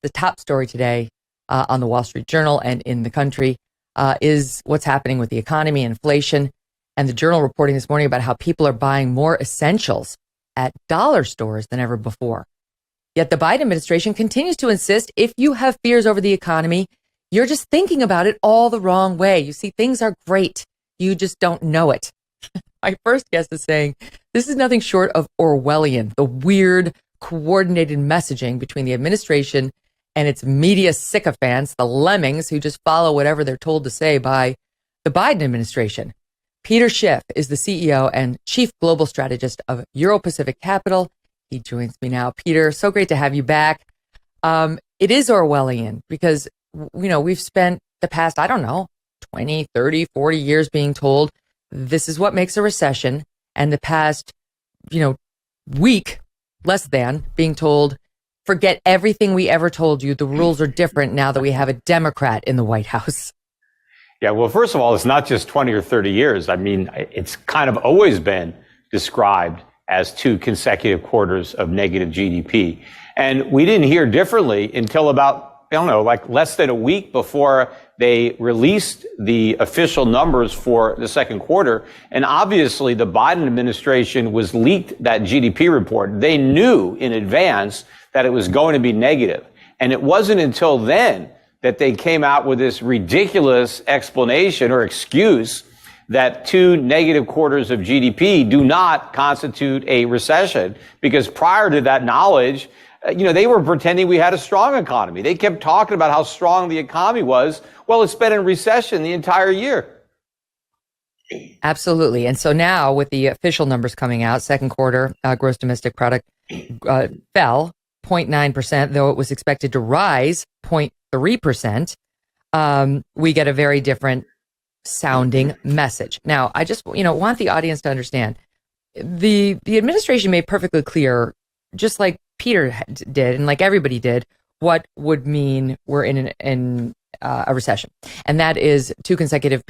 the top story today on the Wall Street Journal and in the country is what's happening with the economy, inflation, and the Journal reporting this morning about how people are buying more essentials at dollar stores than ever before. Yet the Biden administration continues to insist if you have fears over the economy, you're just thinking about it all the wrong way. You see, things are great. You just don't know it. My first guest is saying this is nothing short of Orwellian, the weird, coordinated messaging between the administration and its media sycophants, the lemmings who just follow whatever they're told to say by the Biden administration. Peter Schiff is the CEO and chief global strategist of Euro-Pacific Capital. He joins me now. Peter, so great to have you back. It is Orwellian because, we've spent the past, 20, 30, 40 years being told this is what makes a recession. And the past, week, less than, being told, forget everything we ever told you. The rules are different now that we have a Democrat in the White House. Yeah, well, first of all, it's not just 20 or 30 years. I mean, it's kind of always been described as 2 consecutive quarters of negative GDP. And we didn't hear differently until about, less than a week before they released the official numbers for the second quarter. And obviously, the Biden administration was leaked that GDP report. They knew in advance that it was going to be negative. And it wasn't until then that they came out with this ridiculous explanation or excuse that 2 negative quarters of GDP do not constitute a recession, because prior to that knowledge, they were pretending we had a strong economy. They kept talking about how strong the economy was. Well, it's been in recession the entire year. Absolutely. And so now with the official numbers coming out, second quarter gross domestic product fell 0.9%, though it was expected to rise 0.3%. We get a very different sounding message. Now, I just, want the audience to understand the administration made perfectly clear, just like Peter did and like everybody did, what would mean we're in a recession. And that is 2 consecutive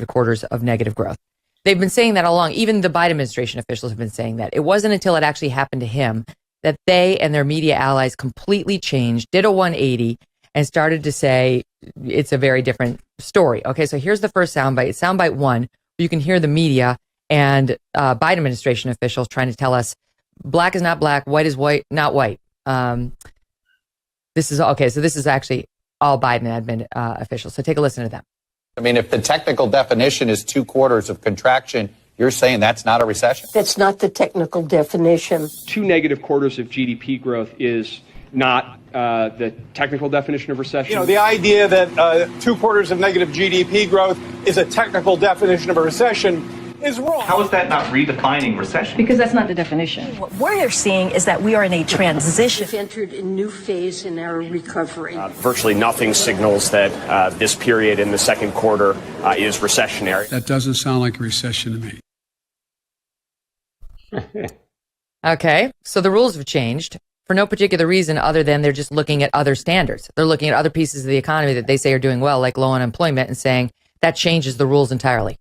quarters of negative growth. They've been saying that all along. Even the Biden administration officials have been saying that. It wasn't until it actually happened to him that they and their media allies completely changed, did a 180, and started to say it's a very different story. Okay, so here's the first soundbite. It's soundbite 1. You can hear the media and Biden administration officials trying to tell us black is not black, white is white, not white. This is okay. So this is actually all Biden admin officials. So take a listen to them. I mean, if the technical definition is 2 quarters of contraction, you're saying that's not a recession? That's not the technical definition. 2 negative quarters of GDP growth is not the technical definition of recession. The idea that 2 quarters of negative GDP growth is a technical definition of a recession is wrong. How is that not redefining recession? Because that's not the definition. What we're seeing is that we are in a transition. We've entered a new phase in our recovery. Virtually nothing signals that this period in the second quarter is recessionary. That doesn't sound like a recession to me. Okay, so the rules have changed for no particular reason other than they're just looking at other standards. They're looking at other pieces of the economy that they say are doing well, like low unemployment, and saying that changes the rules entirely.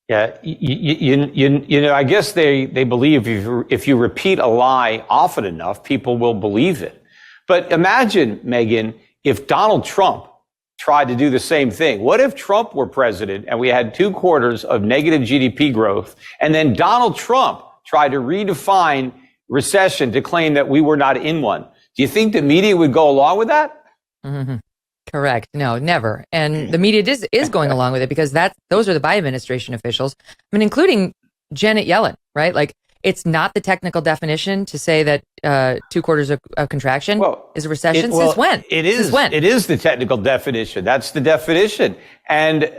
Yeah, I guess they believe if you repeat a lie often enough, people will believe it. But imagine, Megyn, if Donald Trump tried to do the same thing. What if Trump were president and we had 2 quarters of negative GDP growth, and then Donald Trump tried to redefine recession to claim that we were not in one? Do you think the media would go along with that? Mm-hmm. Correct. No, never. And the media is going along with it because those are the Biden administration officials. I mean, including Janet Yellen, right? Like, it's not the technical definition to say that 2 quarters of contraction is a recession. Since when? It is. Since when? It is the technical definition. That's the definition. And,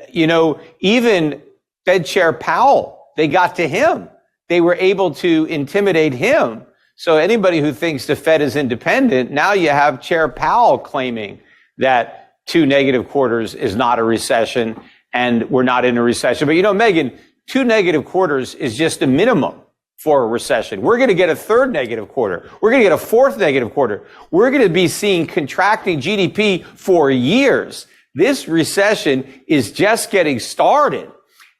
even Fed Chair Powell, they got to him. They were able to intimidate him. So anybody who thinks the Fed is independent, now you have Chair Powell claiming that 2 negative quarters is not a recession and we're not in a recession. But Megyn, 2 negative quarters is just a minimum for a recession. We're going to get a 3rd negative quarter. We're going to get a 4th negative quarter. We're going to be seeing contracting GDP for years. This recession is just getting started.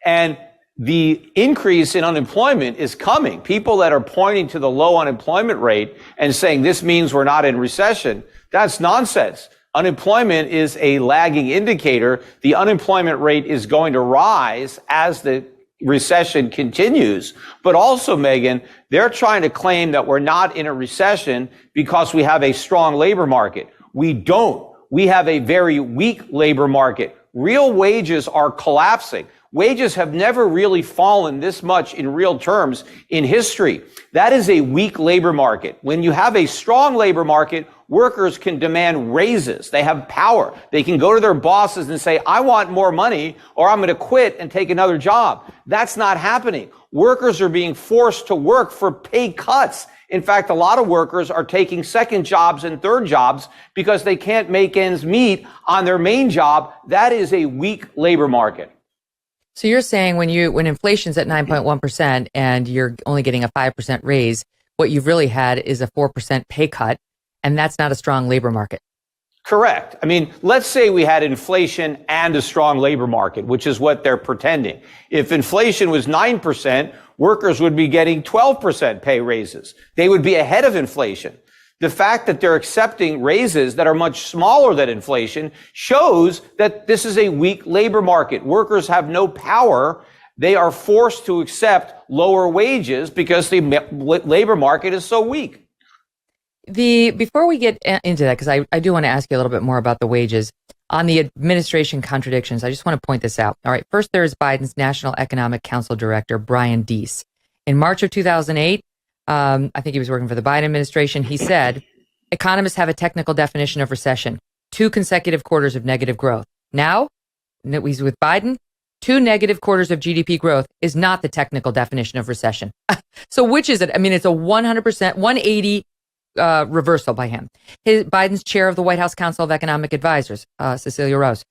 And the increase in unemployment is coming. People that are pointing to the low unemployment rate and saying this means we're not in recession, That's nonsense. Unemployment is a lagging indicator. The unemployment rate is going to rise as the recession continues. But also, Megyn, they're trying to claim that we're not in a recession because we have a strong labor market. We don't. We have a very weak labor market. Real wages are collapsing. Wages have never really fallen this much in real terms in history. That is a weak labor market. When you have a strong labor market, workers can demand raises. They have power. They can go to their bosses and say, I want more money, or I'm going to quit and take another job. That's not happening. Workers are being forced to work for pay cuts. In fact, a lot of workers are taking second jobs and third jobs because they can't make ends meet on their main job. That is a weak labor market. So you're saying when inflation's at 9.1% and you're only getting a 5% raise, what you've really had is a 4% pay cut, and that's not a strong labor market. Correct. I mean, let's say we had inflation and a strong labor market, which is what they're pretending. If inflation was 9%, workers would be getting 12% pay raises. They would be ahead of inflation. The fact that they're accepting raises that are much smaller than inflation shows that this is a weak labor market. Workers have no power. They are forced to accept lower wages because the labor market is so weak. Before we get into that, because I do want to ask you a little bit more about the wages, on the administration contradictions, I just want to point this out. All right, first there's Biden's National Economic Council Director, Brian Deese. In March of 2008, I think he was working for the Biden administration. He said, economists have a technical definition of recession, 2 consecutive quarters of negative growth. Now, he's with Biden, 2 negative quarters of GDP growth is not the technical definition of recession. So which is it? I mean, it's a 100%, 180 reversal by him. Biden's chair of the White House Council of Economic Advisors, Cecilia Rose,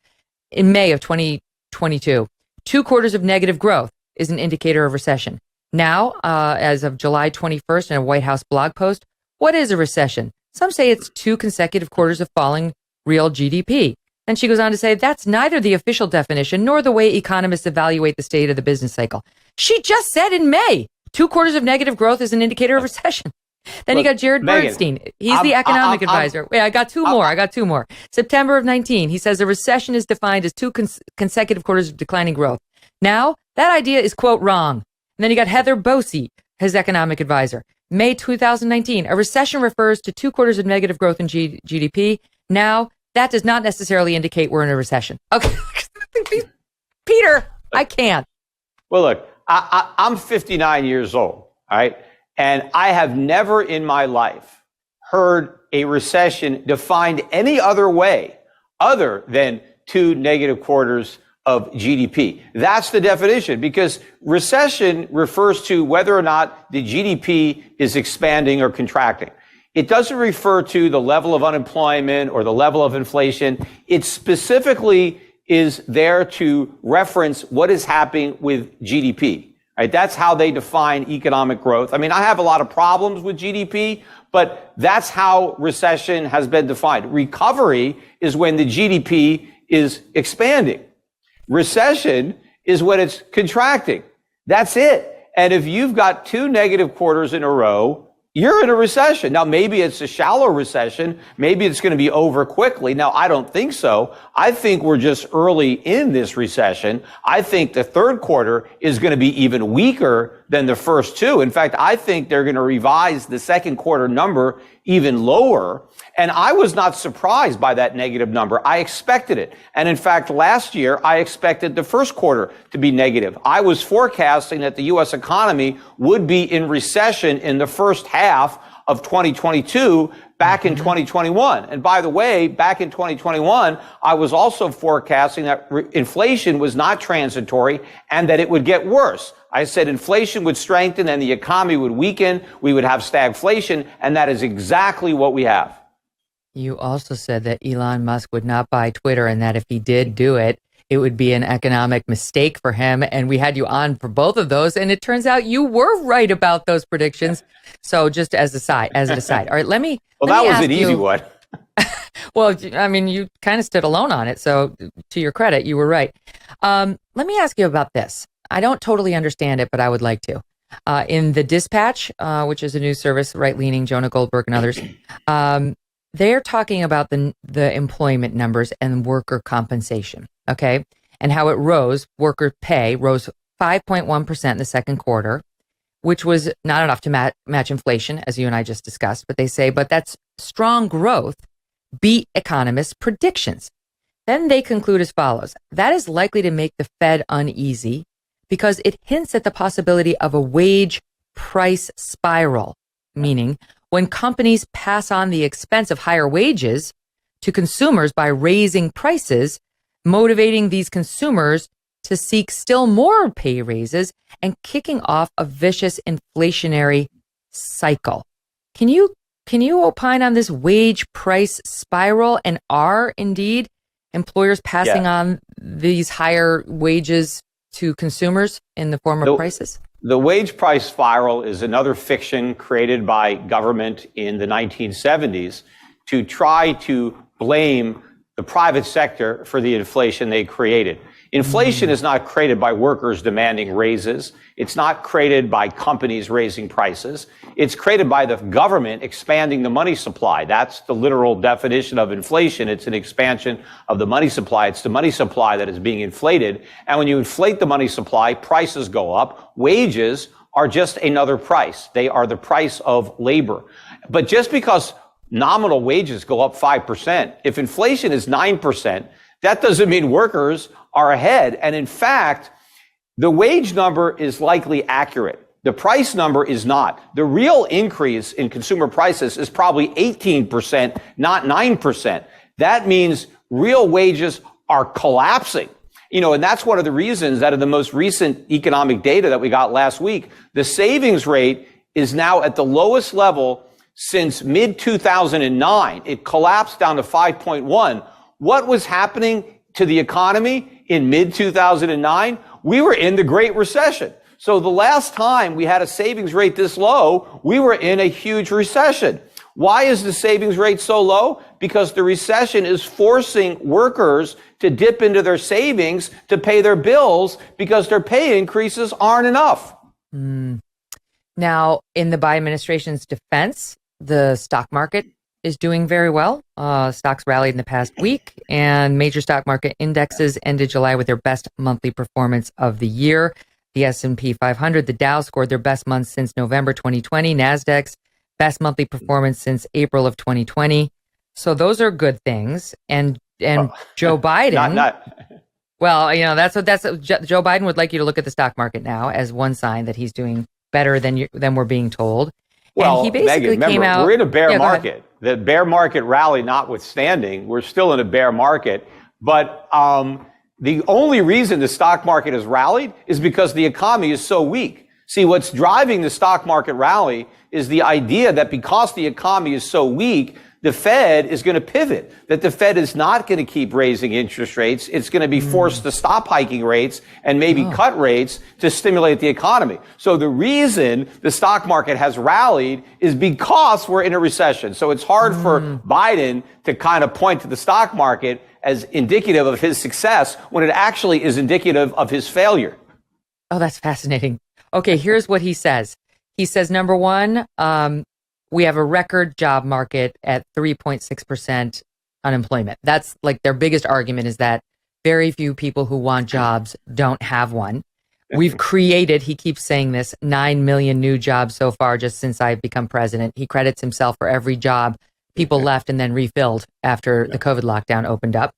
in May of 2022, 2 quarters of negative growth is an indicator of recession. Now, as of July 21st in a White House blog post, what is a recession? Some say it's 2 consecutive quarters of falling real GDP. And she goes on to say, that's neither the official definition nor the way economists evaluate the state of the business cycle. She just said in May, 2 quarters of negative growth is an indicator of recession. Then you got Jared Bernstein. He's the economic advisor. Wait, I got two more. September of 19, he says a recession is defined as 2 consecutive quarters of declining growth. Now, that idea is, quote, wrong. And then you got Heather Bosey, his economic advisor. May 2019, a recession refers to 2 quarters of negative growth in GDP. Now, that does not necessarily indicate we're in a recession. Okay. Peter, I can't. Well, look, I'm 59 years old, all right? And I have never in my life heard a recession defined any other way other than 2 negative quarters of GDP. That's the definition, because recession refers to whether or not the GDP is expanding or contracting. It doesn't refer to the level of unemployment or the level of inflation. It specifically is there to reference what is happening with GDP. Right? That's how they define economic growth. I mean, I have a lot of problems with GDP, but that's how recession has been defined. Recovery is when the GDP is expanding. Recession is when it's contracting. That's it. And if you've got 2 negative quarters in a row, you're in a recession. Now, maybe it's a shallow recession. Maybe it's going to be over quickly. Now, I don't think so. I think we're just early in this recession. I think the 3rd quarter is going to be even weaker than the first 2. In fact, I think they're going to revise the 2nd quarter number even lower. And I was not surprised by that negative number. I expected it. And in fact, last year, I expected the 1st quarter to be negative. I was forecasting that the U.S. economy would be in recession in the first half of 2022 back in 2021. And by the way, back in 2021, I was also forecasting that inflation was not transitory and that it would get worse. I said inflation would strengthen and the economy would weaken. We would have stagflation. And that is exactly what we have. You also said that Elon Musk would not buy Twitter and that if he did do it, it would be an economic mistake for him. And we had you on for both of those. And it turns out you were right about those predictions. So just as an aside. All right, let me. Well, that was an easy one. Well, I mean, you kind of stood alone on it. So to your credit, you were right. Let me ask you about this. I don't totally understand it, but I would like to. In the Dispatch, which is a news service, right-leaning, Jonah Goldberg and others, they're talking about the employment numbers and worker compensation, okay? And how it rose, worker pay rose 5.1% in the second quarter, which was not enough to match inflation, as you and I just discussed. But they say, but that's strong growth beat economists' predictions. Then they conclude as follows. That is likely to make the Fed uneasy because it hints at the possibility of a wage price spiral, meaning when companies pass on the expense of higher wages to consumers by raising prices, motivating these consumers to seek still more pay raises and kicking off a vicious inflationary cycle. Can you opine on this wage price spiral, and are indeed employers passing on these higher wages to consumers in the form of prices? The wage price spiral is another fiction created by government in the 1970s to try to blame the private sector for the inflation they created. Inflation is not created by workers demanding raises. It's not created by companies raising prices. It's created by the government expanding the money supply. That's the literal definition of inflation. It's an expansion of the money supply. It's the money supply that is being inflated. And when you inflate the money supply, prices go up. Wages are just another price. They are the price of labor. But just because nominal wages go up 5%, if inflation is 9%, that doesn't mean workers are ahead. And in fact, the wage number is likely accurate. The price number is not. The real increase in consumer prices is probably 18%, not 9%. That means real wages are collapsing. And that's one of the reasons that in the most recent economic data that we got last week, the savings rate is now at the lowest level since mid-2009. It collapsed down to 5.1. What was happening to the economy in mid-2009? We were in the Great Recession. So the last time we had a savings rate this low, we were in a huge recession. Why is the savings rate so low? Because the recession is forcing workers to dip into their savings to pay their bills because their pay increases aren't enough. Now, in the Biden administration's defense, the stock market is doing very well. Stocks rallied in the past week, and major stock market indexes ended July with their best monthly performance of the year. The S&P 500, the Dow scored their best month since November 2020. NASDAQ's best monthly performance since April of 2020. So those are good things. And Joe Biden, that's what Joe Biden would like you to look at the stock market now as one sign that he's doing better than we're being told. Well, and he basically Megyn, came out. We're in a bear market. The bear market rally notwithstanding, we're still in a bear market. But the only reason the stock market has rallied is because the economy is so weak. See, what's driving the stock market rally is the idea that because the economy is so weak, the Fed is going to pivot, that the Fed is not going to keep raising interest rates. It's going to be forced to stop hiking rates and maybe cut rates to stimulate the economy. So the reason the stock market has rallied is because we're in a recession. So it's hard for Biden to kind of point to the stock market as indicative of his success when it actually is indicative of his failure. Oh, that's fascinating. Okay, here's what he says. He says, number one, we have a record job market at 3.6% unemployment. That's like their biggest argument, is that very few people who want jobs don't have one. We've created, he keeps saying this, 9 million new jobs so far just since I've become president. He credits himself for every job people left and then refilled after the COVID lockdown opened up.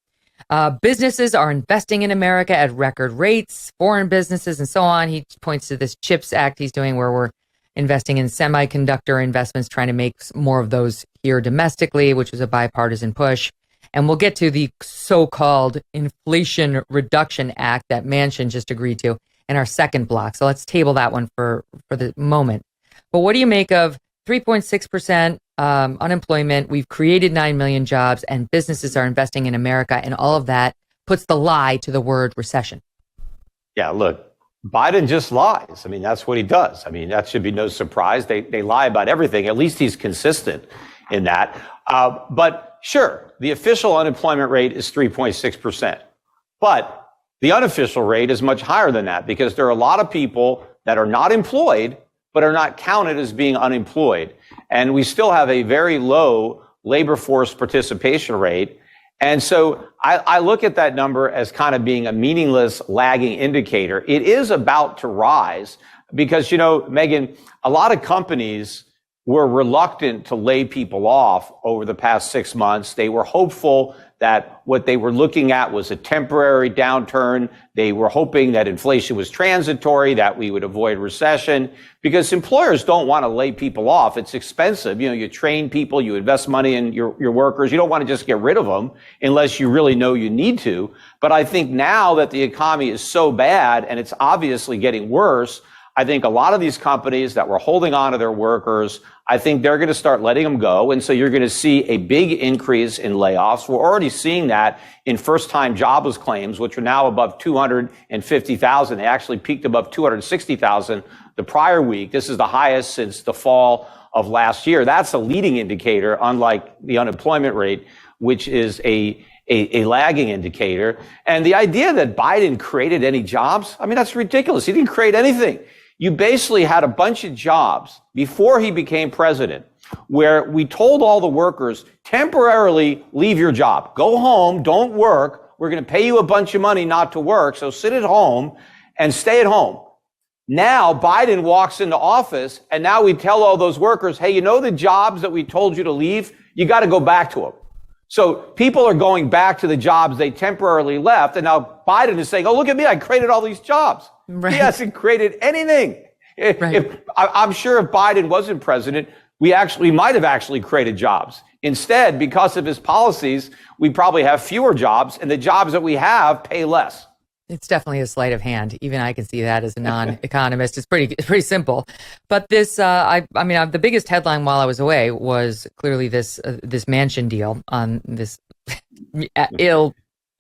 Businesses are investing in America at record rates, foreign businesses and so on. He points to this CHIPS Act he's doing where we're investing in semiconductor investments, trying to make more of those here domestically, which was a bipartisan push. And we'll get to the so-called Inflation Reduction Act that Manchin just agreed to in our second block. So let's table that one for the moment. But what do you make of 3.6% unemployment? We've created 9 million jobs and businesses are investing in America, and all of that puts the lie to the word recession. Yeah, look, Biden just lies. I mean, that's what he does. I mean, that should be no surprise. They lie about everything. At least he's consistent in that. But sure, the official unemployment rate is 3.6%. But the unofficial rate is much higher than that because there are a lot of people that are not employed, but are not counted as being unemployed. And we still have a very low labor force participation rate. And so I look at that number as kind of being a meaningless lagging indicator. It is about to rise because, Megyn, a lot of companies were reluctant to lay people off over the past 6 months. They were hopeful that what they were looking at was a temporary downturn. They were hoping that inflation was transitory, that we would avoid recession, because employers don't want to lay people off. It's expensive. You train people, you invest money in your workers. You don't want to just get rid of them unless you really know you need to. But I think now that the economy is so bad and it's obviously getting worse, I think a lot of these companies that were holding on to their workers, I think they're going to start letting them go. And so you're going to see a big increase in layoffs. We're already seeing that in first-time jobless claims, which are now above 250,000. They actually peaked above 260,000 the prior week. This is the highest since the fall of last year. That's a leading indicator, unlike the unemployment rate, which is a lagging indicator. And the idea that Biden created any jobs, that's ridiculous. He didn't create anything. You basically had a bunch of jobs before he became president where we told all the workers, temporarily leave your job. Go home, don't work. We're going to pay you a bunch of money not to work, so sit at home and stay at home. Now Biden walks into office and now we tell all those workers, hey, the jobs that we told you to leave, you got to go back to them. So people are going back to the jobs they temporarily left. And now Biden is saying, oh, look at me. I created all these jobs. Right. He hasn't created anything. Right. I'm sure if Biden wasn't president, we might have actually created jobs. Instead, because of his policies, we probably have fewer jobs, and the jobs that we have pay less. It's definitely a sleight of hand. Even I can see that as a non-economist. It's pretty simple. But this, the biggest headline while I was away was clearly this Manchin deal on this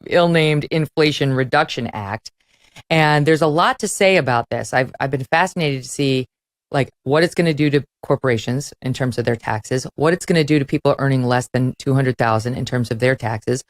ill-named Inflation Reduction Act. And there's a lot to say about this. I've been fascinated to see what it's going to do to corporations in terms of their taxes, what it's going to do to people earning less than $200,000 in terms of their taxes,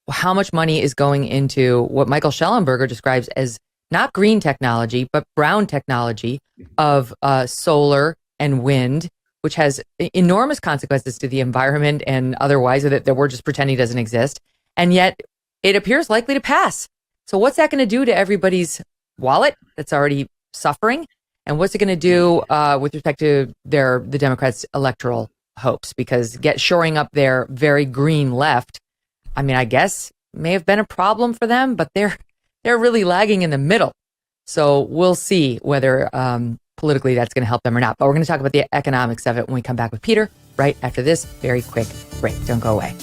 how much money is going into what Michael Schellenberger describes as not green technology, but brown technology of solar and wind, which has enormous consequences to the environment and otherwise that we're just pretending doesn't exist. And yet it appears likely to pass. So what's that going to do to everybody's wallet that's already suffering? And what's it going to do with respect to the Democrats' electoral hopes? Because shoring up their very green left, I guess may have been a problem for them, but they're really lagging in the middle. So we'll see whether politically that's going to help them or not. But we're going to talk about the economics of it when we come back with Peter right after this very quick break. Don't go away.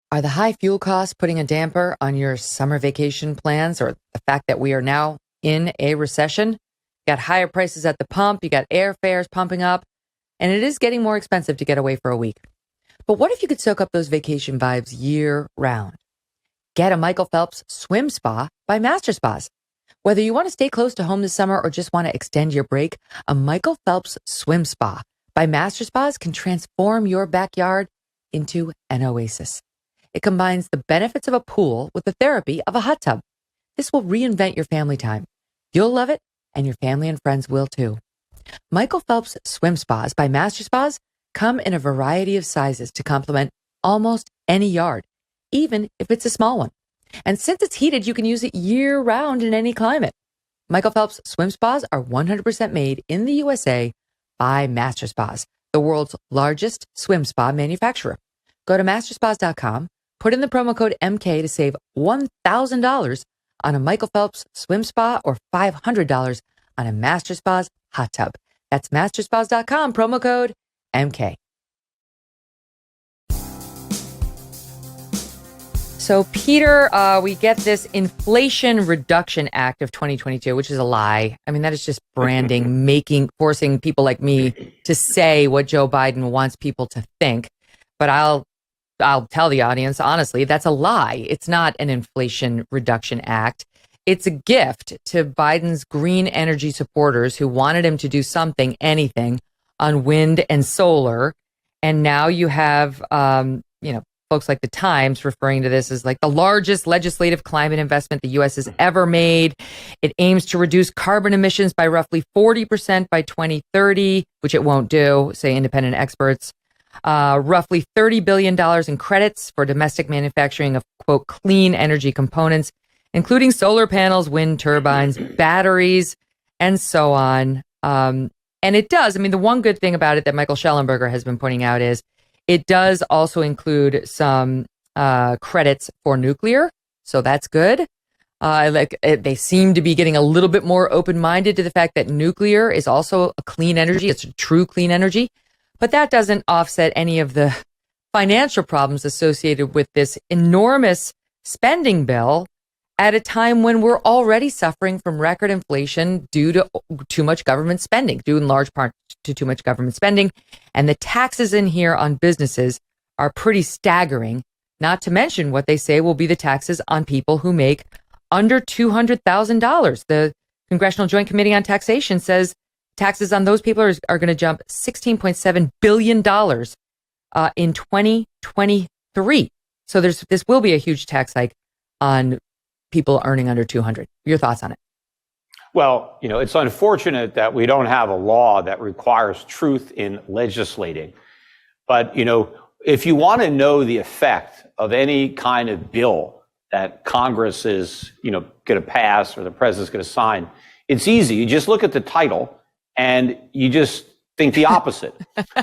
Are the high fuel costs putting a damper on your summer vacation plans, or the fact that we are now in a recession? You got higher prices at the pump, you got airfares pumping up, and it is getting more expensive to get away for a week. But what if you could soak up those vacation vibes year round? Get a Michael Phelps swim spa by Master Spas. Whether you want to stay close to home this summer or just want to extend your break, a Michael Phelps swim spa by Master Spas can transform your backyard into an oasis. It combines the benefits of a pool with the therapy of a hot tub. This will reinvent your family time. You'll love it, and your family and friends will too. Michael Phelps swim spas by Master Spas come in a variety of sizes to complement almost any yard, even if it's a small one. And since it's heated, you can use it year round in any climate. Michael Phelps swim spas are 100% made in the USA by Master Spas, the world's largest swim spa manufacturer. Go to masterspas.com, put in the promo code MK to save $1,000 on a Michael Phelps swim spa or $500 on a Master Spas hot tub. That's masterspas.com, promo code MK. So, Peter, we get this Inflation Reduction Act of 2022, which is a lie. That is just branding, forcing people like me to say what Joe Biden wants people to think. But I'll tell the audience, honestly, that's a lie. It's not an Inflation Reduction Act. It's a gift to Biden's green energy supporters who wanted him to do something, anything, on wind and solar. And now you have, folks like the Times referring to this as like the largest legislative climate investment the U.S. has ever made. It aims to reduce carbon emissions by roughly 40% by 2030, which it won't do, say independent experts. Roughly $30 billion in credits for domestic manufacturing of, quote, clean energy components, including solar panels, wind turbines, batteries, and so on. And it does. I mean, the one good thing about it that Michael Schellenberger has been pointing out is it does also include some credits for nuclear. So that's good. They seem to be getting a little bit more open-minded to the fact that nuclear is also a clean energy. It's a true clean energy. But that doesn't offset any of the financial problems associated with this enormous spending bill at a time when we're already suffering from record inflation due to too much government spending, due in large part to too much government spending. And the taxes in here on businesses are pretty staggering, not to mention what they say will be the taxes on people who make under $200,000. The Congressional Joint Committee on Taxation says taxes on those people are going to jump $16.7 billion in 2023. So this will be a huge tax hike on people earning under 200. Your thoughts on it? Well, it's unfortunate that we don't have a law that requires truth in legislating. But, if you want to know the effect of any kind of bill that Congress is, going to pass or the president's going to sign, it's easy. You just look at the title and you just think the opposite.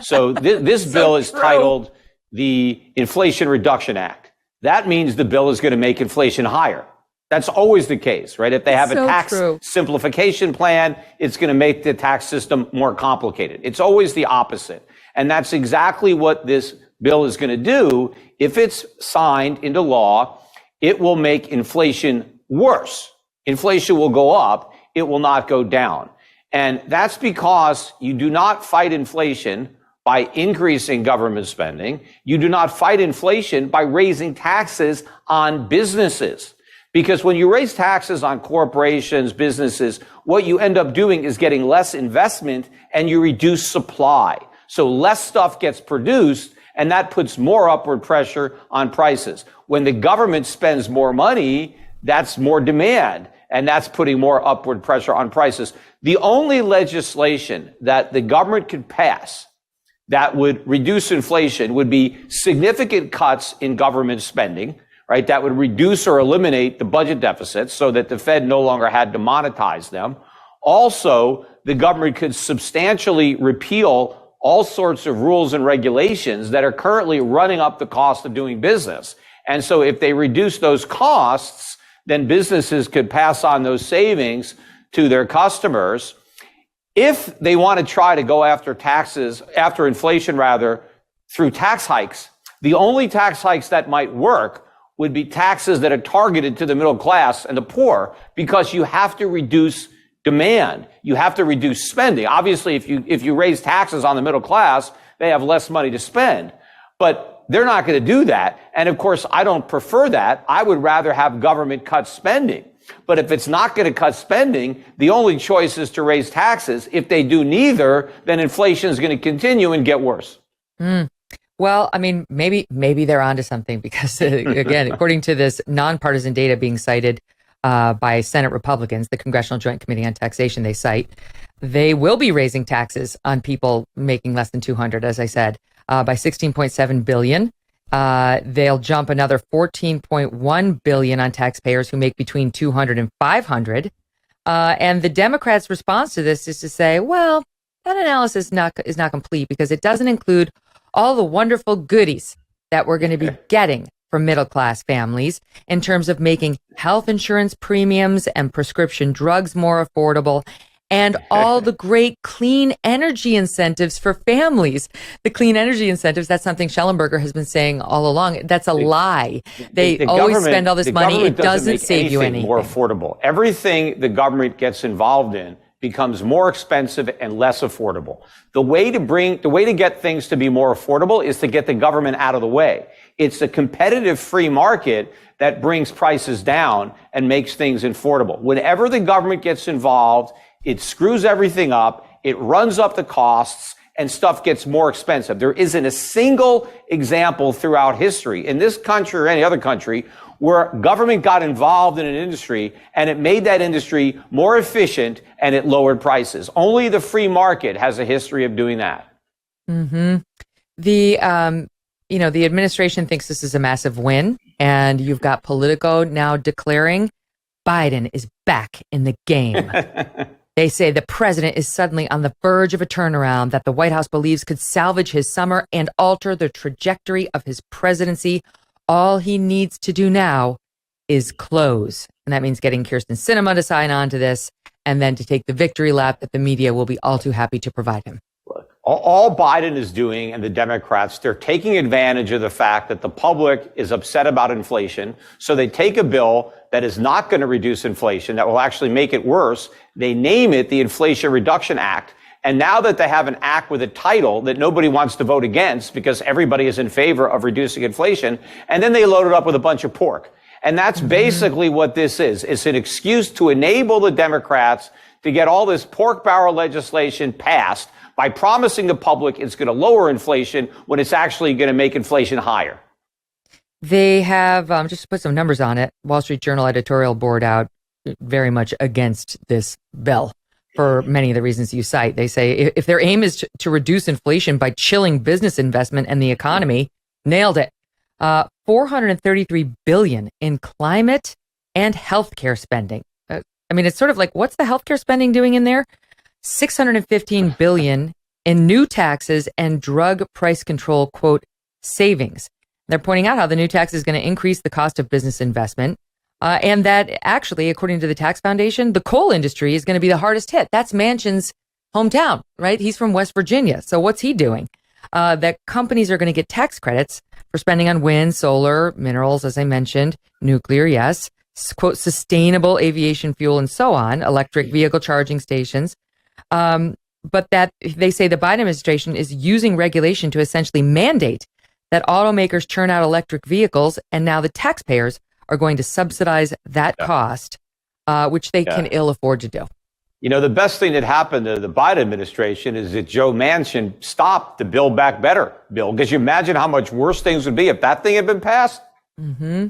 So this bill is titled the Inflation Reduction Act. That means the bill is going to make inflation higher. That's always the case, right? If they have a tax simplification plan, it's going to make the tax system more complicated. It's always the opposite. And that's exactly what this bill is going to do. If it's signed into law, it will make inflation worse. Inflation will go up. It will not go down. And that's because you do not fight inflation by increasing government spending. You do not fight inflation by raising taxes on businesses. Because when you raise taxes on corporations, businesses, what you end up doing is getting less investment and you reduce supply. So less stuff gets produced and that puts more upward pressure on prices. When the government spends more money, that's more demand and that's putting more upward pressure on prices. The only legislation that the government could pass that would reduce inflation would be significant cuts in government spending, right? That would reduce or eliminate the budget deficits so that the Fed no longer had to monetize them. Also, the government could substantially repeal all sorts of rules and regulations that are currently running up the cost of doing business. And so if they reduce those costs, then businesses could pass on those savings to their customers. If they want to try to go after inflation through tax hikes, the only tax hikes that might work would be taxes that are targeted to the middle class and the poor, because you have to reduce demand. You have to reduce spending. Obviously, if you raise taxes on the middle class, they have less money to spend. But they're not going to do that. And of course, I don't prefer that. I would rather have government cut spending. But if it's not going to cut spending, the only choice is to raise taxes. If they do neither, then inflation is going to continue and get worse. Well, I mean, maybe they're onto something because, again, according to this nonpartisan data being cited by Senate Republicans, the Congressional Joint Committee on Taxation, they cite, they will be raising taxes on people making less than 200, as I said, by $16.7 billion. They'll jump another $14.1 billion on taxpayers who make between 200 and 500. And the Democrats' response to this is to say, well, that analysis is not complete because it doesn't include all the wonderful goodies that we're going to be getting from middle-class families in terms of making health insurance premiums and prescription drugs more affordable and all the great clean energy incentives for families. The clean energy incentives, that's something Schellenberger has been saying all along. That's a lie. They always spend all this money. It doesn't save you anything. More affordable. Everything the government gets involved in becomes more expensive and less affordable. The way to get things to be more affordable is to get the government out of the way. It's a competitive free market that brings prices down and makes things affordable. Whenever the government gets involved, it screws everything up, it runs up the costs, and stuff gets more expensive. There isn't a single example throughout history in this country or any other country where government got involved in an industry and it made that industry more efficient and it lowered prices. Only the free market has a history of doing that. Mm-hmm. The administration thinks this is a massive win, and you've got Politico now declaring Biden is back in the game. They say the president is suddenly on the verge of a turnaround that the White House believes could salvage his summer and alter the trajectory of his presidency. All he needs to do now is close. And that means getting Kirsten Sinema to sign on to this and then to take the victory lap that the media will be all too happy to provide him. All Biden is doing, and the Democrats, they're taking advantage of the fact that the public is upset about inflation. So they take a bill that is not going to reduce inflation, that will actually make it worse. They name it the Inflation Reduction Act. And now that they have an act with a title that nobody wants to vote against because everybody is in favor of reducing inflation, and then they load it up with a bunch of pork. And that's basically what this is. It's an excuse to enable the Democrats to get all this pork barrel legislation passed by promising the public it's going to lower inflation when it's actually going to make inflation higher. They have, just to put some numbers on it, Wall Street Journal editorial board out very much against this bill for many of the reasons you cite. They say if their aim is to reduce inflation by chilling business investment and the economy, nailed it. $433 billion in climate and healthcare spending. It's sort of like, what's the healthcare spending doing in there? $615 billion in new taxes and drug price control, quote, savings. They're pointing out how the new tax is going to increase the cost of business investment. And that actually, according to the Tax Foundation, the coal industry is going to be the hardest hit. That's Manchin's hometown, right? He's from West Virginia. So what's he doing? That companies are going to get tax credits for spending on wind, solar, minerals, as I mentioned, nuclear, yes, quote, sustainable aviation fuel and so on, electric vehicle charging stations. But that they say the Biden administration is using regulation to essentially mandate that automakers churn out electric vehicles. And now the taxpayers are going to subsidize that cost, which they can ill afford to do. You know, the best thing that happened to the Biden administration is that Joe Manchin stopped the Build Back Better bill. Because you imagine how much worse things would be if that thing had been passed? Mm-hmm.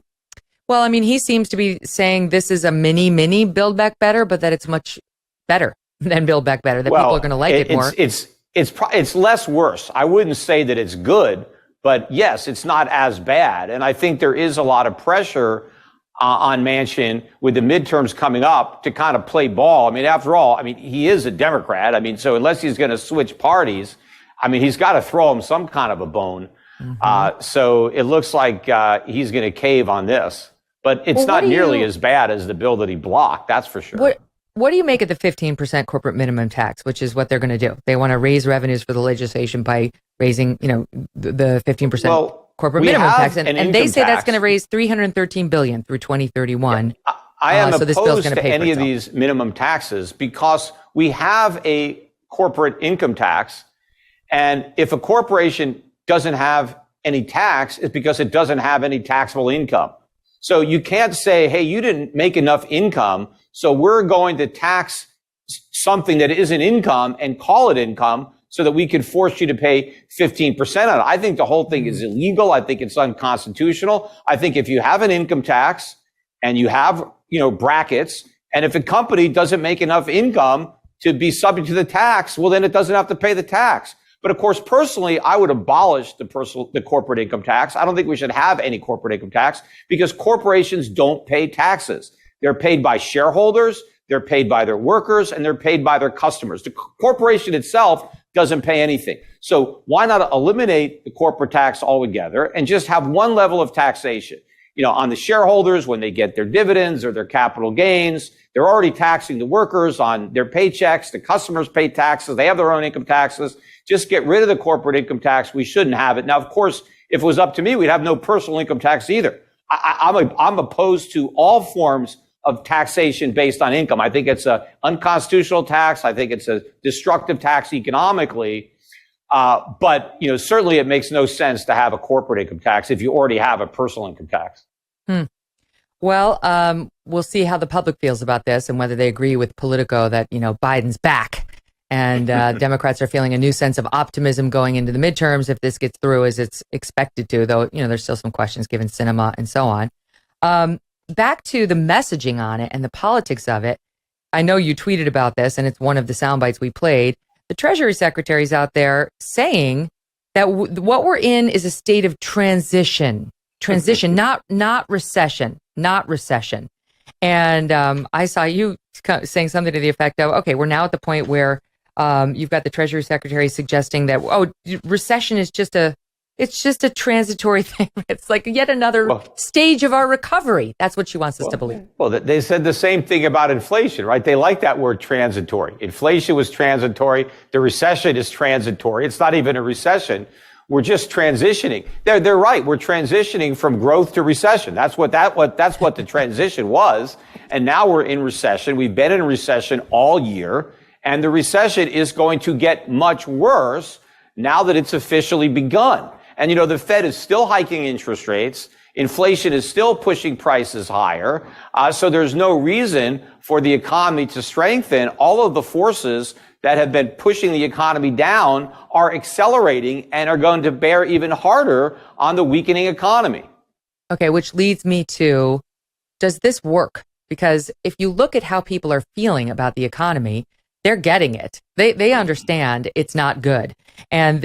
Well, he seems to be saying this is a mini Build Back Better, but that it's much better than Build Back Better, that people are going to like it more. It's less worse. I wouldn't say that it's good, but yes, it's not as bad. And I think there is a lot of pressure on Manchin with the midterms coming up to kind of play ball. After all, he is a Democrat. So unless he's going to switch parties, he's got to throw him some kind of a bone. Mm-hmm. So it looks like he's going to cave on this. But it's not nearly as bad as the bill that he blocked, that's for sure. What do you make of the 15% corporate minimum tax, which is what they're going to do? They want to raise revenues for the legislation by raising, the 15% corporate minimum tax. And they say that's going to raise $313 billion through 2031. Yeah, I am so this bill's opposed going to to pay any for of these minimum taxes because we have a corporate income tax. And if a corporation doesn't have any tax, it's because it doesn't have any taxable income. So you can't say, hey, you didn't make enough income, so we're going to tax something that isn't income and call it income so that we can force you to pay 15% on it. I think the whole thing is illegal. I think it's unconstitutional. I think if you have an income tax and you have, brackets, and if a company doesn't make enough income to be subject to the tax, well, then it doesn't have to pay the tax. But of course, personally, I would abolish the corporate income tax. I don't think we should have any corporate income tax because corporations don't pay taxes. They're paid by shareholders, they're paid by their workers, and they're paid by their customers. The corporation itself doesn't pay anything. So why not eliminate the corporate tax altogether and just have one level of taxation? On the shareholders, when they get their dividends or their capital gains, they're already taxing the workers on their paychecks. The customers pay taxes. They have their own income taxes. Just get rid of the corporate income tax. We shouldn't have it. Now, of course, if it was up to me, we'd have no personal income tax either. I'm opposed to all forms of taxation based on income. I think it's an unconstitutional tax. I think it's a destructive tax economically. But certainly it makes no sense to have a corporate income tax if you already have a personal income tax. Well, we'll see how the public feels about this and whether they agree with Politico that, Biden's back And Democrats are feeling a new sense of optimism going into the midterms if this gets through as it's expected to, though, there's still some questions given cinema and so on. Back to the messaging on it and the politics of it. I know you tweeted about this, and it's one of the sound bites we played. The Treasury Secretary's out there saying that what we're in is a state of transition, not recession. And I saw you saying something to the effect of, okay, we're now at the point where you've got the Treasury Secretary suggesting that, recession is just a transitory thing. It's like yet another stage of our recovery. That's what she wants us to believe. Well, they said the same thing about inflation, right? They like that word transitory. Inflation was transitory. The recession is transitory. It's not even a recession. We're just transitioning. They're right. We're transitioning from growth to recession. That's what the transition was. And now we're in recession. We've been in recession all year, and the recession is going to get much worse now that it's officially begun. And, the Fed is still hiking interest rates. Inflation is still pushing prices higher. So there's no reason for the economy to strengthen. All of the forces that have been pushing the economy down are accelerating and are going to bear even harder on the weakening economy. Okay, which leads me to, does this work? Because if you look at how people are feeling about the economy, they're getting it. They understand it's not good. And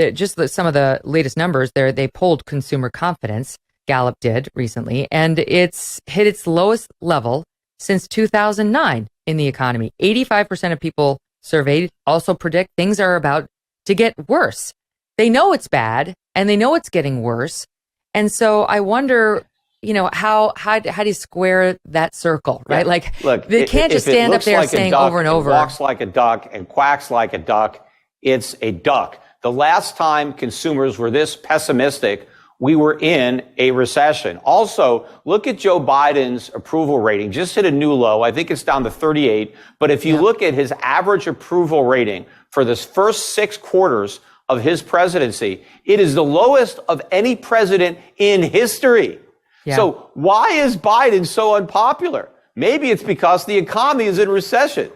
some of the latest numbers there, they polled consumer confidence, Gallup did recently, and it's hit its lowest level since 2009 in the economy. 85% of people surveyed also predict things are about to get worse. They know it's bad and they know it's getting worse. And so I wonder, how do you square that circle, right? Yeah. Like, look, they can't just stand up there saying over and over. Walks like a duck and quacks like a duck. It's a duck. The last time consumers were this pessimistic, we were in a recession. Also, look at Joe Biden's approval rating. Just hit a new low. I think it's down to 38. But if you look at his average approval rating for the first 6 quarters of his presidency, it is the lowest of any president in history. Yeah. So why is Biden so unpopular? Maybe it's because the economy is in recession.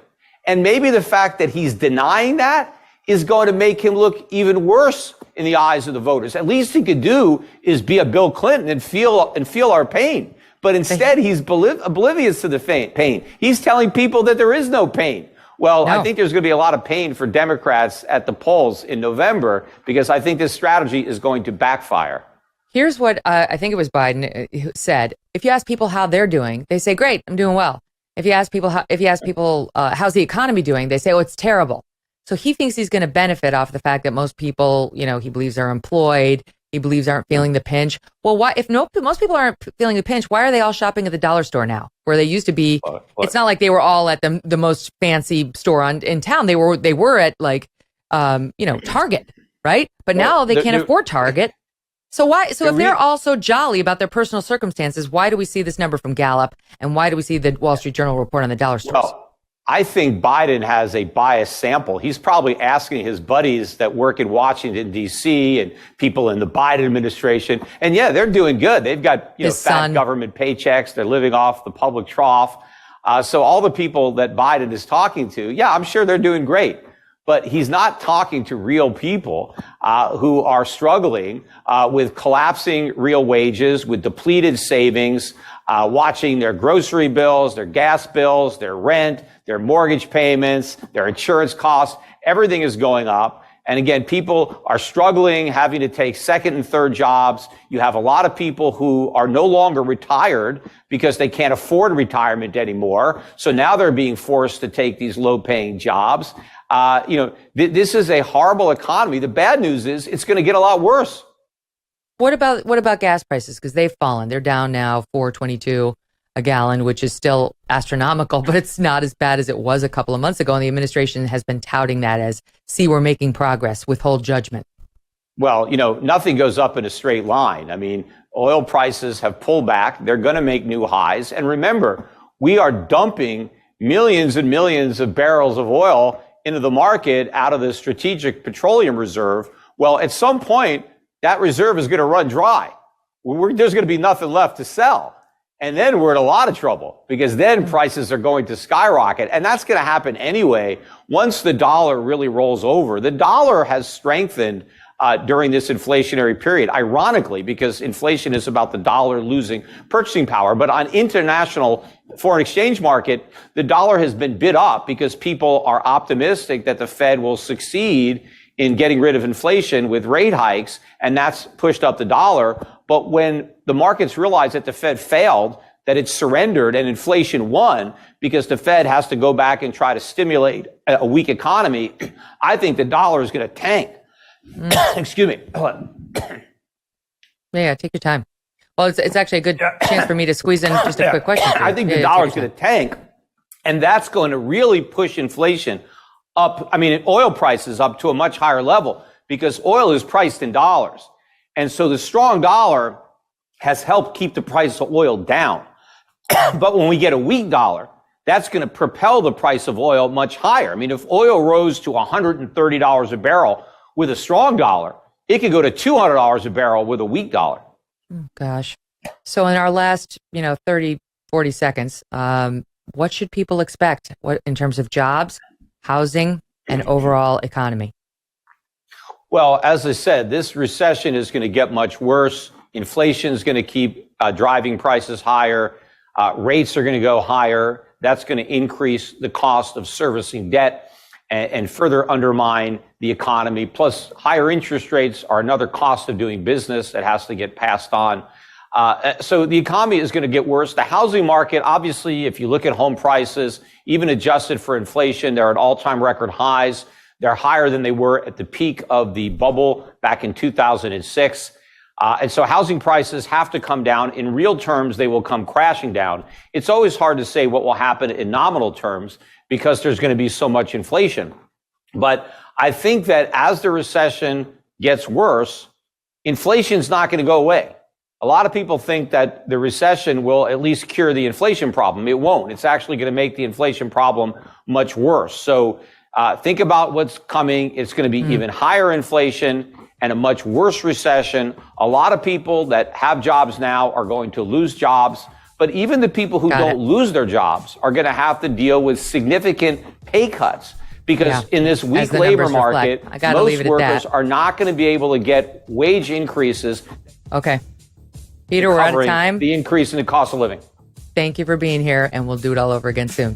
And maybe the fact that he's denying that is going to make him look even worse in the eyes of the voters. At least he could do is be a Bill Clinton and feel our pain. But instead, he's oblivious to the pain. He's telling people that there is no pain. Well, I think there's going to be a lot of pain for Democrats at the polls in November because I think this strategy is going to backfire. Here's what I think it was Biden who said. If you ask people how they're doing, they say, great, I'm doing well. If you ask people, how's the economy doing, they say, oh, it's terrible. So he thinks he's going to benefit off the fact that most people, he believes are employed. He believes aren't feeling the pinch. Well, why, if most people aren't feeling the pinch, why are they all shopping at the dollar store now? Where they used to be, it's not like they were all at the most fancy store in town. They were at Target, right? But now they can't afford Target. So if they're all so jolly about their personal circumstances, why do we see this number from Gallup? And why do we see the Wall Street Journal report on the dollar stores? Well, I think Biden has a biased sample. He's probably asking his buddies that work in Washington, D.C. and people in the Biden administration. And yeah, they're doing good. They've got fat government paychecks. They're living off the public trough. So all the people that Biden is talking to, yeah, I'm sure they're doing great. But he's not talking to real people who are struggling with collapsing real wages, with depleted savings, watching their grocery bills, their gas bills, their rent, their mortgage payments, their insurance costs. Everything is going up. And again, people are struggling, having to take second and third jobs. You have a lot of people who are no longer retired because they can't afford retirement anymore. So now they're being forced to take these low-paying jobs. This is a horrible economy. The bad news is it's going to get a lot worse. What about gas prices? Because they've fallen. They're down now $4.22 a gallon, which is still astronomical, but it's not as bad as it was a couple of months ago. And the administration has been touting that as, see, we're making progress, withhold judgment. Well, nothing goes up in a straight line. I mean, oil prices have pulled back. They're going to make new highs. And remember, we are dumping millions and millions of barrels of oil into the market out of the Strategic Petroleum Reserve. Well, at some point, that reserve is going to run dry. There's going to be nothing left to sell. And then we're in a lot of trouble because then prices are going to skyrocket. And that's going to happen anyway. Once the dollar really rolls over, the dollar has strengthened during this inflationary period, ironically, because inflation is about the dollar losing purchasing power. But on international foreign exchange market, the dollar has been bid up because people are optimistic that the Fed will succeed in getting rid of inflation with rate hikes, and that's pushed up the dollar. But when the markets realize that the Fed failed, that it surrendered and inflation won because the Fed has to go back and try to stimulate a weak economy, I think the dollar is going to tank. Excuse me. Yeah, take your time. Well, it's actually a good chance for me to squeeze in just a quick question. I think the dollar is going to tank, and that's going to really push inflation up. I mean, oil prices up to a much higher level because oil is priced in dollars. And so the strong dollar has helped keep the price of oil down. But when we get a weak dollar, that's going to propel the price of oil much higher. I mean, if oil rose to $130 a barrel with a strong dollar, it could go to $200 a barrel with a weak dollar. Oh, gosh. So in our last, 30, 40 seconds, what should people expect in terms of jobs, housing, and overall economy? Well, as I said, this recession is going to get much worse. Inflation is going to keep driving prices higher. Rates are going to go higher. That's going to increase the cost of servicing debt and further undermine the economy. Plus, higher interest rates are another cost of doing business that has to get passed on. So the economy is going to get worse. The housing market, obviously, if you look at home prices, even adjusted for inflation, they're at all-time record highs. They're higher than they were at the peak of the bubble back in 2006. And so housing prices have to come down. In real terms, they will come crashing down. It's always hard to say what will happen in nominal terms because there's going to be so much inflation. But I think that as the recession gets worse, inflation's not going to go away. A lot of people think that the recession will at least cure the inflation problem. It won't. It's actually going to make the inflation problem much worse. So think about what's coming. It's going to be even higher inflation and a much worse recession. A lot of people that have jobs now are going to lose jobs. But even the people who don't lose their jobs are going to have to deal with significant pay cuts because in this weak labor market, most workers are not going to be able to get wage increases. Okay. Peter, we're out of time. The increase in the cost of living. Thank you for being here, and we'll do it all over again soon.